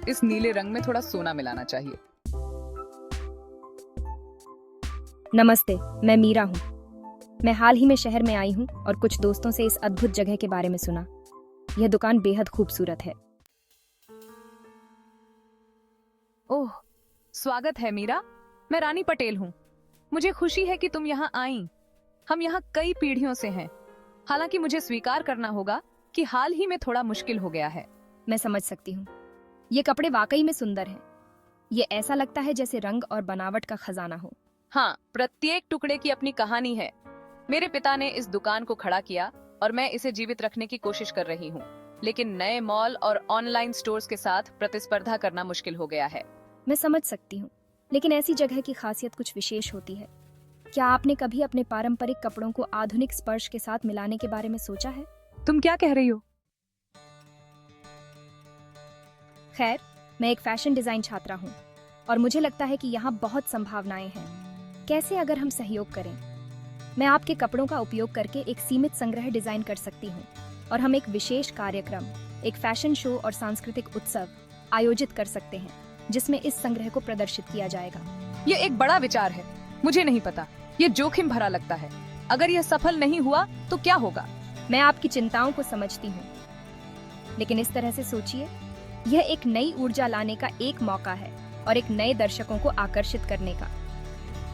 इस नीले रंग में थोड़ा सोना मिलाना चाहिए। नमस्ते, मैं मीरा हूँ। मैं हाल ही में शहर में आई हूँ और कुछ दोस्तों से इस अद्भुत जगह के बारे में सुना। यह दुकान बेहद खूबसूरत है। ओह, स्वागत है मीरा। मैं रानी पटेल हूँ। मुझे खुशी है कि तुम यहाँ आई। हम यहाँ कई पीढ़ियों से हैं। हालांकि मुझे स्वीकार करना होगा कि हाल ही में थोड़ा मुश्किल हो गया है। मैं समझ सकती हूँ। ये कपड़े वाकई में सुंदर हैं। ये ऐसा लगता है जैसे रंग और बनावट का खजाना हो। हाँ, प्रत्येक टुकड़े की अपनी कहानी है। मेरे पिता ने इस दुकान को खड़ा किया और मैं इसे जीवित रखने की कोशिश कर रही हूँ। लेकिन नए मॉल और ऑनलाइन स्टोर्स के साथ प्रतिस्पर्धा करना मुश्किल हो गया है। मैं समझ सकती हूँ, लेकिन ऐसी जगह की खासियत कुछ विशेष होती है। क्या आपने कभी अपने पारंपरिक कपड़ों को आधुनिक स्पर्श के साथ मिलाने के बारे में सोचा है? तुम क्या कह रही हो? खैर, मैं एक फैशन डिजाइन छात्रा हूँ और मुझे लगता है कि यहाँ बहुत संभावनाएं हैं। कैसे अगर हम सहयोग करें? मैं आपके कपड़ों का उपयोग करके एक सीमित संग्रह डिजाइन कर सकती हूँ और हम एक विशेष कार्यक्रम, एक फैशन शो और सांस्कृतिक उत्सव आयोजित कर सकते हैं जिसमें इस संग्रह को प्रदर्शित किया जाएगा। ये एक बड़ा विचार है। मुझे नहीं पता, ये जोखिम भरा लगता है। अगर यह सफल नहीं हुआ तो क्या होगा? मैं आपकी चिंताओं को समझती हूँ, लेकिन इस तरह से सोचिए, यह एक नई ऊर्जा लाने का एक मौका है और एक नए दर्शकों को आकर्षित करने का।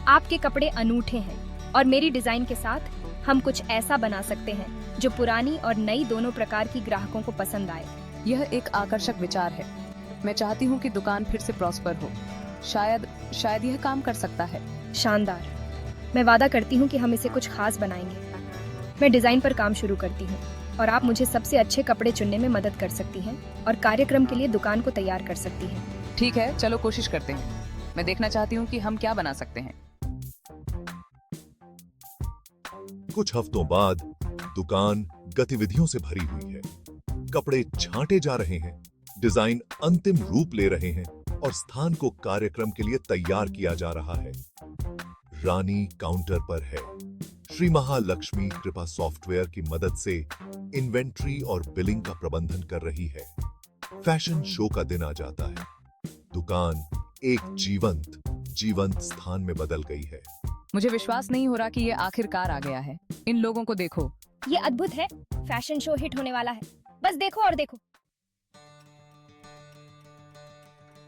आपके कपड़े अनूठे हैं और मेरी डिजाइन के साथ हम कुछ ऐसा बना सकते हैं जो पुरानी और नई दोनों प्रकार की ग्राहकों को पसंद आए। यह एक आकर्षक विचार है। मैं चाहती हूँ कि दुकान फिर से प्रॉस्पर हो। शायद यह काम कर सकता है। शानदार। मैं वादा करती हूँ कि हम इसे कुछ खास बनाएंगे। मैं डिजाइन पर काम शुरू करती हूँ और आप मुझे सबसे अच्छे कपड़े चुनने में मदद कर सकती हैं और कार्यक्रम के लिए दुकान को तैयार कर सकती हैं। ठीक है, चलो कोशिश करते हैं। मैं देखना चाहती हूँ कि हम क्या बना सकते हैं। कुछ हफ्तों बाद दुकान गतिविधियों से भरी हुई है। कपड़े छांटे जा रहे हैं, डिजाइन अंतिम रूप ले रहे हैं और स्थान को कार्यक्रम के लिए तैयार किया जा रहा है। रानी काउंटर पर है। श्री महालक्ष्मी कृपा सॉफ्टवेयर की मदद से इन्वेंट्री और बिलिंग का प्रबंधन कर रही है। फैशन शो का दिन आ जाता है। दुकान एक जीवंत स्थान में बदल गई है। मुझे विश्वास नहीं हो रहा कि ये आखिरकार आ गया है। इन लोगों को देखो। ये अद्भुत है। फैशन शो हिट होने वाला है। बस देखो और देखो।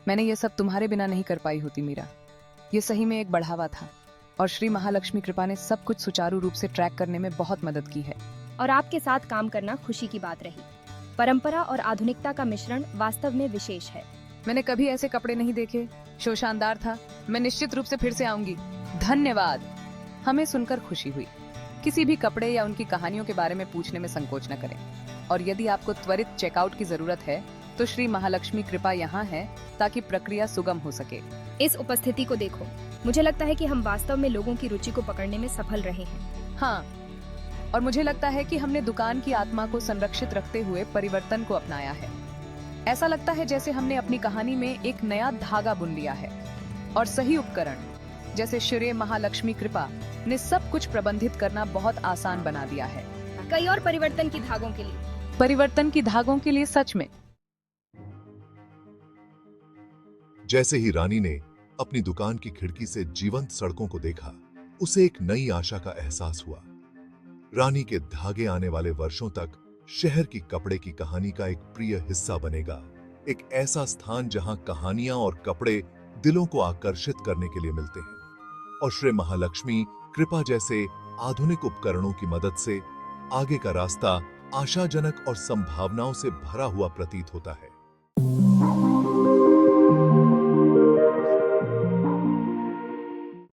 मैंने ये सब तुम्हारे बिना नहीं कर पाई होती मीरा। ये सही में एक बढ़ावा था और श्री महालक्ष्मी कृपा ने सब कुछ सुचारू रूप से ट्रैक करने में बहुत मदद की है। और आपके साथ काम करना खुशी की बात रही। परंपरा और आधुनिकता का मिश्रण वास्तव में विशेष है। मैंने कभी ऐसे कपड़े नहीं देखे। शो शानदार था। मैं निश्चित रूप से फिर से आऊंगी। धन्यवाद। हमें सुनकर खुशी हुई। किसी भी कपड़े या उनकी कहानियों के बारे में पूछने में संकोच न करें। और यदि आपको त्वरित चेकआउट की जरूरत है तो श्री महालक्ष्मी कृपा यहाँ है ताकि प्रक्रिया सुगम हो सके। इस उपस्थिति को देखो। मुझे लगता है कि हम वास्तव में लोगों की रुचि को पकड़ने में सफल रहे हैं। हाँ, और मुझे लगता है कि हमने दुकान की आत्मा को संरक्षित रखते हुए परिवर्तन को अपनाया है। ऐसा लगता है जैसे हमने अपनी कहानी में एक नया धागा बुन लिया है और सही उपकरण जैसे श्री महालक्ष्मी कृपा ने सब कुछ प्रबंधित करना बहुत आसान बना दिया है। कई और परिवर्तन की धागों के लिए सच में। जैसे ही रानी ने अपनी दुकान की खिड़की से जीवंत सड़कों को देखा, उसे एक नई आशा का एहसास हुआ। रानी के धागे आने वाले वर्षों तक शहर की कपड़े की कहानी का एक प्रिय हिस्सा बनेगा। एक ऐसा स्थान जहां कहानियां और कपड़े दिलों को आकर्षित करने के लिए मिलते हैं और श्री महालक्ष्मी कृपा जैसे आधुनिक उपकरणों की मदद से आगे का रास्ता आशाजनक और संभावनाओं से भरा हुआ प्रतीत होता है।